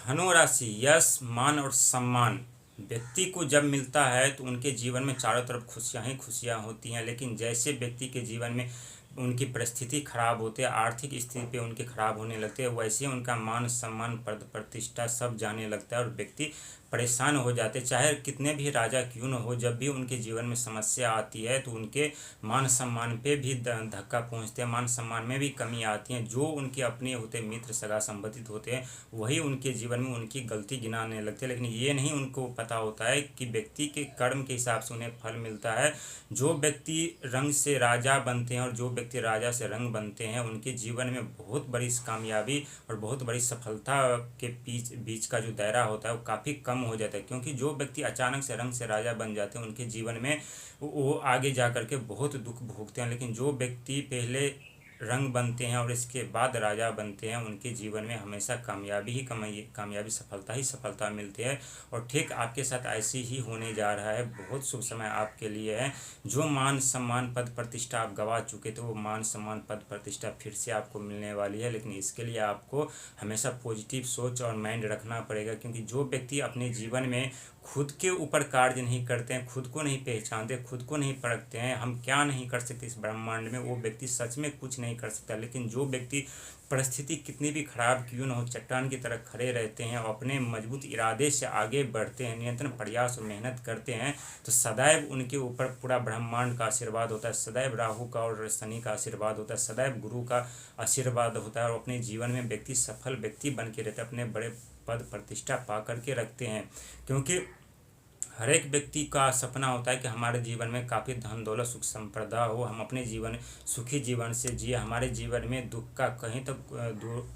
धनुराशि यश, मान और सम्मान व्यक्ति को जब मिलता है तो उनके जीवन में चारों तरफ खुशियां ही खुशियां होती हैं। लेकिन जैसे व्यक्ति के जीवन में उनकी परिस्थिति खराब होती है, आर्थिक स्थिति पे उनके खराब होने लगते हैं, वैसे उनका मान सम्मान पद प्रतिष्ठा सब जाने लगता है और व्यक्ति परेशान हो जाते हैं। चाहे कितने भी राजा क्यों न हो, जब भी उनके जीवन में समस्या आती है तो उनके मान सम्मान पे भी धक्का पहुंचते हैं, मान सम्मान में भी कमी आती है। जो उनके अपने होते मित्र सगा संबंधित होते हैं वही उनके जीवन में उनकी गलती गिनाने लगते हैं। लेकिन ये नहीं उनको पता होता है कि व्यक्ति के कर्म के हिसाब से उन्हें फल मिलता है। जो व्यक्ति रंग से राजा बनते हैं और जो व्यक्ति राजा से रंग बनते हैं उनके जीवन में बहुत बड़ी कामयाबी और बहुत बड़ी सफलता के बीच बीच का जो दायरा होता है वो काफ़ी कम हो जाता है। क्योंकि जो व्यक्ति अचानक से रंग से राजा बन जाते हैं उनके जीवन में वो आगे जा कर के बहुत दुख भोगते हैं। लेकिन जो व्यक्ति पहले रंग बनते हैं और इसके बाद राजा बनते हैं उनके जीवन में हमेशा कामयाबी ही कामयाबी सफलता ही सफलता मिलती है। और ठीक आपके साथ ऐसे ही होने जा रहा है। बहुत शुभ समय आपके लिए है। जो मान सम्मान पद प्रतिष्ठा आप गवा चुके थे वो मान सम्मान पद प्रतिष्ठा फिर से आपको मिलने वाली है। लेकिन इसके लिए आपको हमेशा पॉजिटिव सोच और माइंड रखना पड़ेगा। क्योंकि जो व्यक्ति अपने जीवन में खुद के ऊपर कार्य नहीं करते हैं, खुद को नहीं पहचानते, खुद को नहीं परखते हैं, हम क्या नहीं कर सकते इस ब्रह्मांड में, वो व्यक्ति सच में कुछ नहीं कर सकता। लेकिन जो व्यक्ति परिस्थिति कितनी भी खराब क्यों न हो चट्टान की तरह खड़े रहते हैं और अपने मजबूत इरादे से आगे बढ़ते हैं, निरंतर प्रयास और मेहनत करते हैं, तो सदैव उनके ऊपर पूरा ब्रह्मांड का आशीर्वाद होता है। सदैव राहु का और शनि का आशीर्वाद होता है, सदैव गुरु का आशीर्वाद होता है और अपने जीवन में व्यक्ति सफल व्यक्ति बन के रहते हैं, अपने बड़े पद प्रतिष्ठा पा करके रखते हैं। क्योंकि हर एक व्यक्ति का सपना होता है कि हमारे जीवन में काफ़ी धन दौलत सुख संपदा हो, हम अपने जीवन सुखी जीवन से जिए, हमारे जीवन में दुख का कहीं तक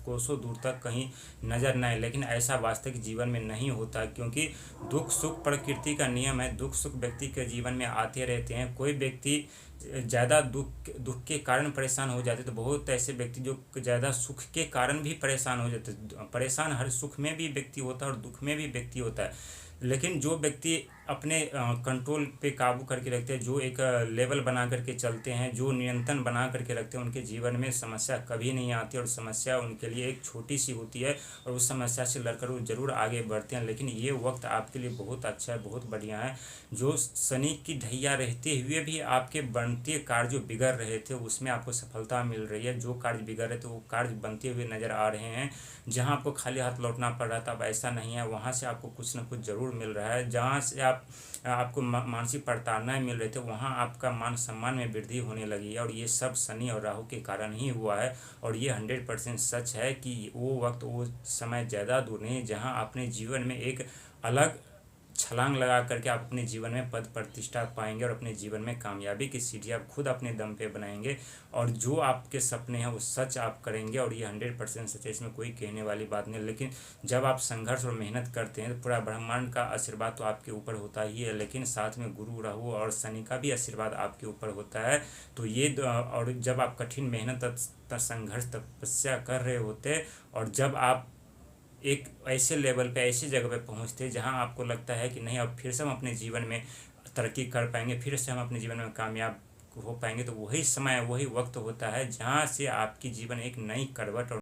कोसों दूर तक कहीं नज़र न आए। लेकिन ऐसा वास्तविक जीवन में नहीं होता। क्योंकि दुख सुख प्रकृति का नियम है, दुख सुख व्यक्ति के जीवन में आते रहते हैं। कोई व्यक्ति ज़्यादा दुख के कारण परेशान हो जाते तो बहुत ऐसे व्यक्ति जो ज़्यादा सुख के कारण भी परेशान हो जाते। परेशान हर सुख में भी व्यक्ति होता है और दुख में भी व्यक्ति होता है। लेकिन जो व्यक्ति अपने कंट्रोल पे काबू करके रखते हैं, जो एक लेवल बना करके चलते हैं, जो नियंत्रण बना करके रखते हैं, उनके जीवन में समस्या कभी नहीं आती और समस्या उनके लिए एक छोटी सी होती है और उस समस्या से लड़कर वो ज़रूर आगे बढ़ते हैं। लेकिन ये वक्त आपके लिए बहुत अच्छा है, बहुत बढ़िया है। जो शनि की ढैया रहते हुए भी आपके बनते कार्य जो बिगड़ रहे थे उसमें आपको सफलता मिल रही है। जो कार्य बिगड़ रहे थे वो कार्य बनते हुए नज़र आ रहे हैं। जहाँ आपको खाली हाथ लौटना पड़ रहा था अब ऐसा नहीं है, वहाँ से आपको कुछ ना कुछ ज़रूर मिल रहा है। जहाँ से आपको मानसिक प्रताड़नाएं मिल रहे थे वहाँ आपका मान सम्मान में वृद्धि होने लगी है। और ये सब शनि और राहु के कारण ही हुआ है। और ये 100% सच है कि वो वक्त वो समय ज़्यादा दूर नहीं जहाँ अपने जीवन में एक अलग छलांग लगा करके आप अपने जीवन में पद प्रतिष्ठा पाएंगे और अपने जीवन में कामयाबी की सीढ़ी आप खुद अपने दम पे बनाएंगे। और जो आपके सपने हैं वो सच आप करेंगे और ये 100% सच है, इसमें कोई कहने वाली बात नहीं। लेकिन जब आप संघर्ष और मेहनत करते हैं तो पूरा ब्रह्मांड का आशीर्वाद तो आपके ऊपर होता ही है, लेकिन साथ में गुरु राहु और शनि का भी आशीर्वाद आपके ऊपर होता है। तो ये और जब आप कठिन मेहनत संघर्ष तपस्या कर रहे होते और जब आप एक ऐसे लेवल पे ऐसी जगह पे पहुंचते जहां आपको लगता है कि नहीं अब फिर से हम अपने जीवन में तरक्की कर पाएंगे, फिर से हम अपने जीवन में कामयाब हो पाएंगे, तो वही समय वही वक्त होता है जहां से आपकी जीवन एक नई करवट और